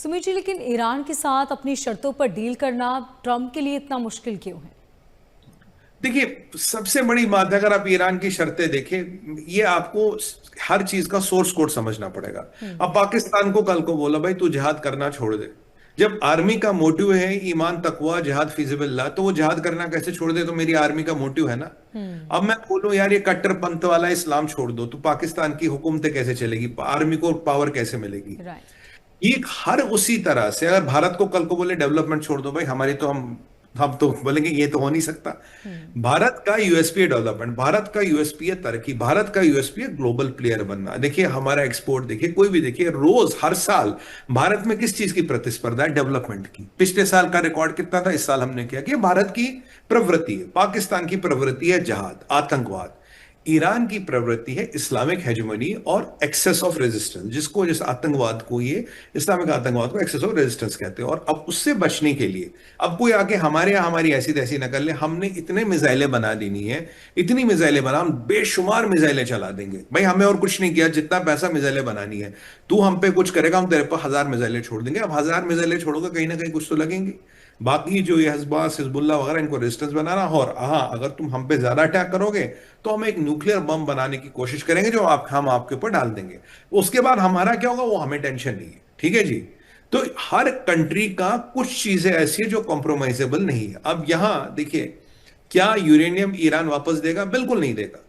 सुमित जी, लेकिन ईरान के साथ अपनी शर्तों पर डील करना ट्रंप के लिए इतना मुश्किल क्यों है? देखिए, सबसे बड़ी बात है, अगर आप ईरान की शर्तें देखें, ये आपको हर चीज का सोर्स कोड समझना पड़ेगा। हम्म। अब पाकिस्तान को कल को बोला भाई तू जिहाद करना छोड़ दे। जब आर्मी का मोटिव है ईमान तकवा जिहाद फिजिबिल्लाह, तो वो जिहाद करना कैसे छोड़ दे? तो मेरी आर्मी का मोटिव है ना। हम्म। अब मैं बोलूं यार ये कट्टरपंथ वाला इस्लाम छोड़ दो, तो पाकिस्तान की हुकूमतें कैसे चलेगी? आर्मी को पावर कैसे मिलेगी? राइट। ये हर उसी तरह से अगर भारत को कल को बोले डेवलपमेंट छोड़ दो भाई हमारी, तो हम तो बोलेंगे ये तो हो नहीं सकता। हम्म। भारत का यूएसपी है डेवलपमेंट, भारत का यूएसपी है तरक्की, भारत का यूएसपी है ग्लोबल प्लेयर बनना। देखिए हमारा एक्सपोर्ट देखिए, कोई भी देखिए, रोज हर साल भारत में किस चीज की प्रतिस्पर्धा है? डेवलपमेंट की। पिछले साल का रिकॉर्ड कितना था? इस साल हमने किया कि भारत की प्रवृत्ति है, पाकिस्तान की प्रवृत्ति है जहाद, आतंकवाद। ईरान की प्रवृत्ति है इस्लामिक हेजमनी और एक्सेस ऑफ रेजिस्टेंस, जिसको जिस आतंकवाद को ये इस्लामिक आतंकवाद को एक्सेस ऑफ रेजिस्टेंस कहते हैं। और अब उससे बचने के लिए अब कोई आके हमारे यहाँ हमारी ऐसी तैसी नकल ले, हमने इतने मिसाइलें बना देनी है, इतनी मिसाइलें बना, हम बेशुमार मिसाइलें चला देंगे भाई। हमें और कुछ नहीं किया, जितना पैसा मिसाइलें बनानी है, तू हम पे कुछ करेगा, हम तेरे पर 1000 मिसाइलें छोड़ देंगे। अब 1000 मिसाइलें छोड़ोगे, कहीं ना कहीं कुछ तो लगेंगे। बाकी जो ये हजबास हिजबुल्ला वगैरह, इनको रेजिस्टेंस बनाना। और हाँ, अगर तुम हम पे ज्यादा अटैक करोगे तो हम एक न्यूक्लियर बम बनाने की कोशिश करेंगे, जो हम आपके ऊपर डाल देंगे। उसके बाद हमारा क्या होगा वो हमें टेंशन नहीं है, ठीक है जी। तो हर कंट्री का कुछ चीजें ऐसी है जो कॉम्प्रोमाइजेबल नहीं है। अब यहां देखिए, क्या यूरेनियम ईरान वापस देगा? बिल्कुल नहीं देगा।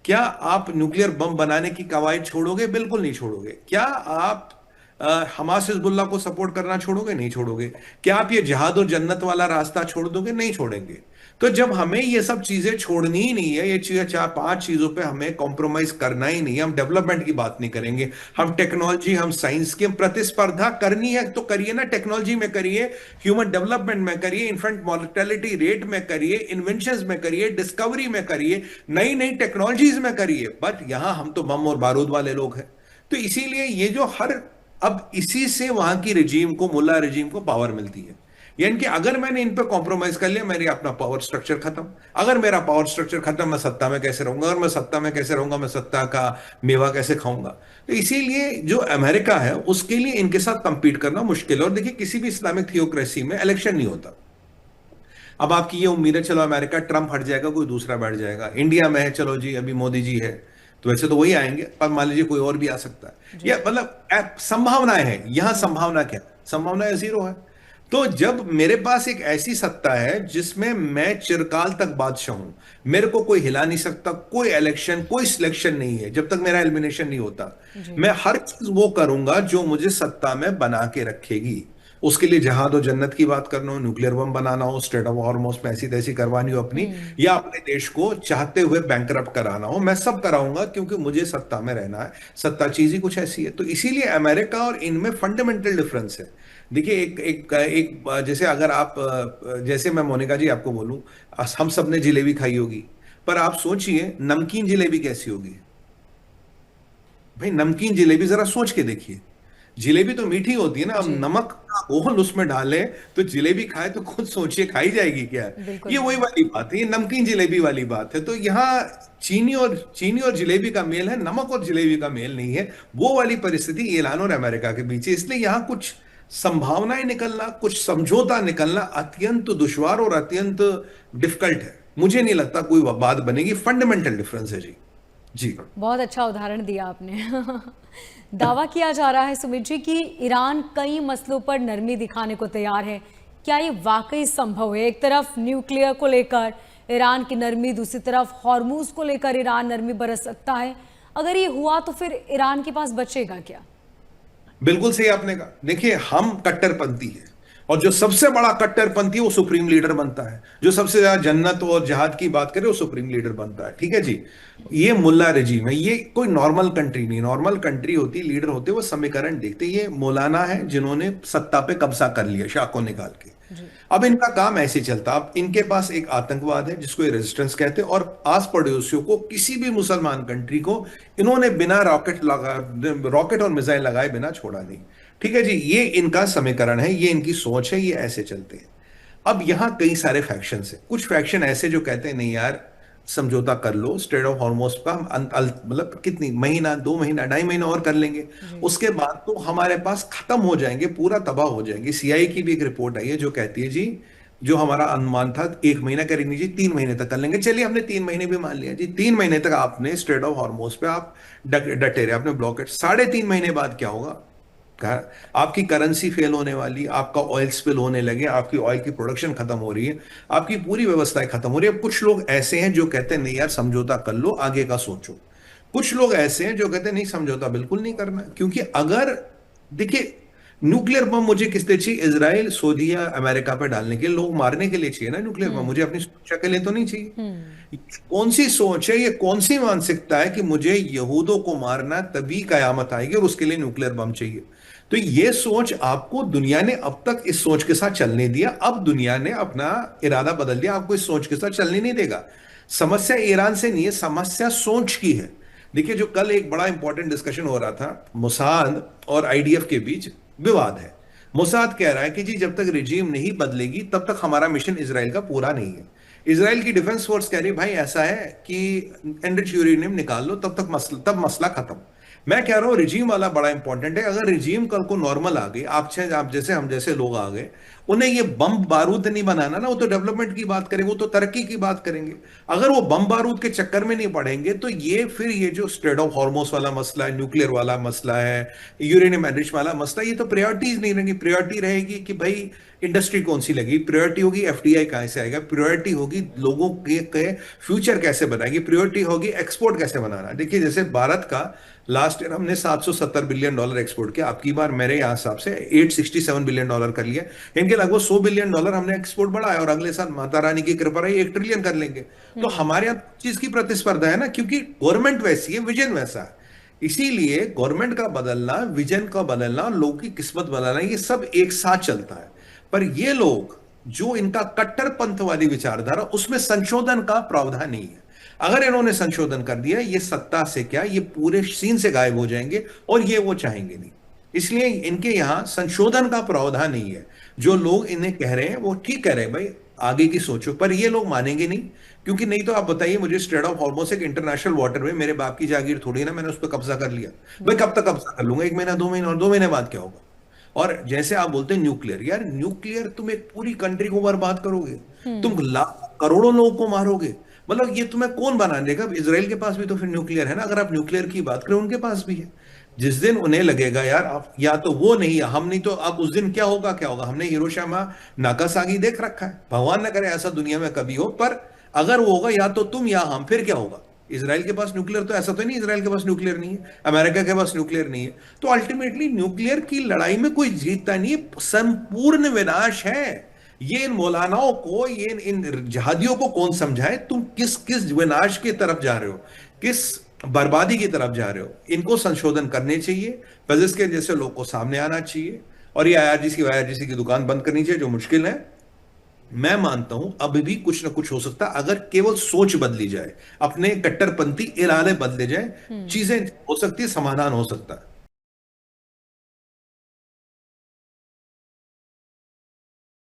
क्या आप न्यूक्लियर बम बनाने की कवायद छोड़ोगे? बिल्कुल नहीं छोड़ोगे। क्या आप हमास हिजबुल्लाह को सपोर्ट करना छोड़ोगे? नहीं छोड़ोगे। क्या आप ये जिहाद और जन्नत वाला रास्ता छोड़ दोगे? नहीं छोड़ेंगे। तो जब हमें ये सब चीजें छोड़नी ही नहीं है, ये चीजें चार पांच चीजों पे हमें कॉम्प्रोमाइज करना ही नहीं है, हम डेवलपमेंट की बात नहीं करेंगे, हम टेक्नोलॉजी, हम साइंस की, हम प्रतिस्पर्धा करनी है तो करिए ना, टेक्नोलॉजी में करिए, ह्यूमन डेवलपमेंट में करिए, इन्फेंट मोर्टेलिटी रेट में करिए, इन्वेंशन में करिए, डिस्कवरी में करिए, नई नई टेक्नोलॉजीज में करिए। बट यहां हम तो बम और बारूद वाले लोग हैं। तो इसीलिए ये जो हर, अब इसी से वहां की रिजीम को, मुल्ला रिजीम को पावर मिलती है। यानी कि अगर मैंने इन पे कॉम्प्रोमाइज कर लिया, मेरी अपना पावर स्ट्रक्चर खत्म। अगर मेरा पावर स्ट्रक्चर खत्म, मैं सत्ता में कैसे रहूंगा? अगर मैं सत्ता में कैसे रहूंगा, मैं सत्ता का मेवा कैसे खाऊंगा? तो इसीलिए जो अमेरिका है उसके लिए इनके साथ कंपीट करना मुश्किल है। और देखिए, किसी भी इस्लामिक थियोक्रेसी में इलेक्शन नहीं होता। अब आपकी ये उम्मीद है, चलो अमेरिका ट्रंप हट जाएगा, कोई दूसरा बैठ जाएगा। इंडिया में है, चलो जी अभी मोदी जी है, तो वैसे तो वही आएंगे, पर मान लीजिए कोई और भी आ सकता है। जी। या मतलब संभावनाएं हैं, यहां संभावना क्या? संभावनाएं जीरो है। तो जब मेरे पास एक ऐसी सत्ता है जिसमें मैं चिरकाल तक बादशाह हूं, मेरे को कोई हिला नहीं सकता, कोई इलेक्शन, कोई सिलेक्शन नहीं है जब तक मेरा एलिमिनेशन नहीं होता। जी। मैं हर चीज वो करूंगा जो मुझे सत्ता में बना के रखेगी। उसके लिए जहाद और जन्नत की बात करना हो, न्यूक्लियर बम बनाना हो, स्टेट ऑफ हॉर्मोस में ऐसी तैसी करवानी हो अपनी, हम्म। या अपने देश को चाहते हुए बैंकरप्ट कराना हो, मैं सब कराऊंगा, क्योंकि मुझे सत्ता में रहना है। सत्ता चीज ही कुछ ऐसी है। तो इसीलिए अमेरिका और इनमें फंडामेंटल डिफरेंस है। देखिए, एक जैसे अगर आप, जैसे मैं मोनिका जी आपको बोलूं, हम सब ने जिलेबी खाई होगी, पर आप सोचिए नमकीन जिलेबी कैसी होगी? भाई नमकीन जिलेबी जरा सोच के देखिए। जिलेबी तो मीठी होती है ना, अब जी। नमक का घोल उसमें डाले तो जिलेबी खाए, तो खुद सोचिए खाई जाएगी क्या? बिल्कुल ये वही नहीं। वाली बात है, ये नमकीन जिलेबी वाली बात है। तो यहाँ चीनी और जिलेबी का मेल है, नमक और जिलेबी का मेल नहीं है। वो वाली परिस्थिति ईरान और अमेरिका के बीच है। इसलिए यहाँ कुछ संभावनाएं निकलना, कुछ समझौता निकलना अत्यंत दुश्वार और अत्यंत डिफिकल्ट है। मुझे नहीं लगता कोई बात बनेगी। फंडामेंटल डिफरेंस है जी। जी। बहुत अच्छा उदाहरण दिया आपने। दावा किया जा रहा है सुमित जी कि ईरान कई मसलों पर नरमी दिखाने को तैयार है। क्या ये वाकई संभव है? एक तरफ न्यूक्लियर को लेकर ईरान की नरमी, दूसरी तरफ हॉर्मूज को लेकर ईरान नरमी बरत सकता है। अगर ये हुआ तो फिर ईरान के पास बचेगा क्या? बिल्कुल सही आपने कहा। देखिए, हम कट्टरपंथी है, और जो सबसे बड़ा कट्टरपंथी है वो सुप्रीम लीडर बनता है। जो सबसे ज्यादा जन्नत और जहाद की बात करे वो सुप्रीम लीडर बनता है, ठीक है जी। ये मुल्ला रजीम है, ये कोई नॉर्मल कंट्री नहीं। नॉर्मल कंट्री होती, लीडर होते, वो समीकरण देखते। ये मौलाना है जिन्होंने सत्ता पे कब्जा कर लिया शाह निकाल के। जी। अब इनका काम ऐसे चलता। अब इनके पास एक आतंकवाद है जिसको ये रेजिस्टेंस कहते हैं, और आस पड़ोसियों को, किसी भी मुसलमान कंट्री को इन्होंने बिना रॉकेट और मिसाइल लगाए बिना छोड़ा नहीं, ठीक है जी। ये इनका समीकरण है, ये इनकी सोच है, ये ऐसे चलते हैं। अब यहां कई सारे फैक्शंस हैं। कुछ फैक्शन ऐसे जो कहते हैं नहीं यार, समझौता कर लो स्ट्रेट ऑफ हॉर्मोज का, मतलब कितनी महीना, 2 महीना, 2.5 महीना और कर लेंगे। उसके बाद तो हमारे पास खत्म हो जाएंगे, पूरा तबाह हो जाएंगे। सीआई की भी एक रिपोर्ट आई है जो कहती है जी, जो हमारा अनुमान था 1 महीना करेंगे जी, 3 महीने तक कर लेंगे। चलिए हमने 3 महीने भी मान लिया जी, 3 महीने तक आपने स्ट्रेट ऑफ हॉर्मोज पे आप डटे रहे, आपने ब्लॉकेट। 3.5 महीने बाद क्या होगा? आपकी करेंसी फेल होने वाली, आपका ऑयल स्पिल होने लगे, आपकी ऑयल की प्रोडक्शन खत्म हो रही है, आपकी पूरी व्यवस्थाएं खत्म हो रही है। अब कुछ लोग ऐसे हैं जो कहते हैं नहीं यार समझौता कर लो, आगे का सोचो। कुछ लोग ऐसे हैं जो कहते हैं नहीं समझौता बिल्कुल नहीं करना, क्योंकि अगर देखिए न्यूक्लियर बम मुझे किस लिए चाहिए? इजराइल, सऊदी या अमेरिका पे डालने के लिए, लोग मारने के लिए चाहिए ना न्यूक्लियर बम, मुझे अपनी सुरक्षा के लिए तो नहीं चाहिए। कौन सी सोच है ये, कौन सी मानसिकता है कि मुझे यहूदों को मारना तभी कयामत आएगी और उसके लिए न्यूक्लियर बम चाहिए? तो ये सोच आपको दुनिया ने अब तक इस सोच के साथ चलने दिया, अब दुनिया ने अपना इरादा बदल दिया, आपको इस सोच के साथ चलने नहीं देगा। समस्या ईरान से नहीं है, समस्या सोच की है। देखिए जो कल एक बड़ा इंपॉर्टेंट डिस्कशन हो रहा था, मोसाद और आईडीएफ के बीच विवाद है। मोसाद कह रहा है कि जी जब तक रिजीम नहीं बदलेगी तब तक हमारा मिशन इसराइल का पूरा नहीं है। इसराइल की डिफेंस फोर्स कह रही है भाई ऐसा है कि एनरिच यूरेनियम निकाल लो, तब मसला खत्म। मैं कह रहा हूं रिजीम वाला बड़ा इंपॉर्टेंट है। अगर रिजीम कल को नॉर्मल आ गई, आप जैसे हम जैसे लोग आ गए, उन्हें ये बम बारूद नहीं बनाना ना, वो तो डेवलपमेंट की बात करेंगे, वो तो तरक्की की बात करेंगे। अगर वो बम बारूद के चक्कर में नहीं पड़ेंगे तो ये फिर ये जो स्ट्रेट ऑफ हॉर्मोस वाला मसला है, न्यूक्लियर वाला मसला है, यूरेनियम एनरिच वाला मसला, ये तो प्रायोरिटीज नहीं रहेंगी। प्रायोरिटी रहेगी कि भाई इंडस्ट्री कौन सी लगी, प्रायोरिटी होगी एफडीआई कहां से आएगा, प्रायोरिटी होगी लोगों के फ्यूचर कैसे बनाएगी, प्रायोरिटी होगी एक्सपोर्ट कैसे बनाना। देखिए जैसे भारत का लास्ट ईयर हमने $770 बिलियन एक्सपोर्ट किया, आपकी बार मेरे यहां हिसाब से $867 बिलियन कर लिया। इनके लगभग $100 बिलियन हमने एक्सपोर्ट बढ़ाया और अगले साल माता रानी की कृपा रही 1 ट्रिलियन कर लेंगे। तो हमारे यहाँ चीज की प्रतिस्पर्धा है ना, क्योंकि गवर्नमेंट वैसी है, विजन वैसा है। इसीलिए गवर्नमेंट का बदलना, विजन का बदलना, लोगों की किस्मत बदलना, ये सब एक साथ चलता है। पर ये लोग जो इनका कट्टरपंथ वाली विचारधारा, उसमें संशोधन का प्रावधान नहीं है। अगर इन्होंने संशोधन कर दिया, ये सत्ता से क्या, ये पूरे सीन से गायब हो जाएंगे और ये वो चाहेंगे नहीं। इसलिए इनके यहां संशोधन का प्रावधान नहीं है। जो लोग इन्हें कह रहे हैं वो ठीक कह रहे हैं भाई, आगे की सोचो, पर ये लोग मानेंगे नहीं। क्योंकि नहीं तो आप बताइए मुझे, स्ट्रेट ऑफ हॉर्मोस एक इंटरनेशनल वाटर में, मेरे बाप की जागीर थोड़ी ना, मैंने उस पर कब्जा कर लिया। भाई कब तक कब्जा कर लूंगा? 1 महीना, 2 महीना, और 2 महीने बाद क्या होगा? और जैसे आप बोलते हैं न्यूक्लियर, यार न्यूक्लियर तुम एक पूरी कंट्री को बर्बाद करोगे, तुम लाखों करोड़ों लोगों को मारोगे। मतलब ये तुम्हें कौन बना देगा? इसराइल के पास भी तो फिर न्यूक्लियर है ना, अगर आप न्यूक्लियर की बात करें उनके पास भी है। जिस दिन उन्हें लगेगा यार आप, या तो वो नहीं या हम नहीं, तो अब उस दिन क्या होगा? क्या होगा? हमने हिरोशिमा नागासाकी देख रखा है, भगवान न करे ऐसा दुनिया में कभी हो, पर अगर वो होगा या तो तुम या हम, फिर क्या होगा? इसराइल के पास न्यूक्लियर, तो ऐसा तो नहीं इसराइल के पास न्यूक्लियर नहीं है, अमेरिका के पास न्यूक्लियर नहीं है। तो अल्टीमेटली न्यूक्लियर की लड़ाई में कोई जीतता नहीं है, संपूर्ण विनाश है। ये इन मौलानाओं को, ये इन जहादियों को कौन समझाए? तुम किस किस विनाश की तरफ जा रहे हो, किस बर्बादी की तरफ जा रहे हो? इनको संशोधन करने चाहिए, फजिस के जैसे लोग को सामने आना चाहिए, और ये आईआरजीसी की दुकान बंद करनी चाहिए, जो मुश्किल है। मैं मानता हूं अभी भी कुछ ना कुछ हो सकता है, अगर केवल सोच बदली जाए, अपने कट्टरपंथी इरादे बदले जाए, चीजें हो सकती है, समाधान हो सकता है।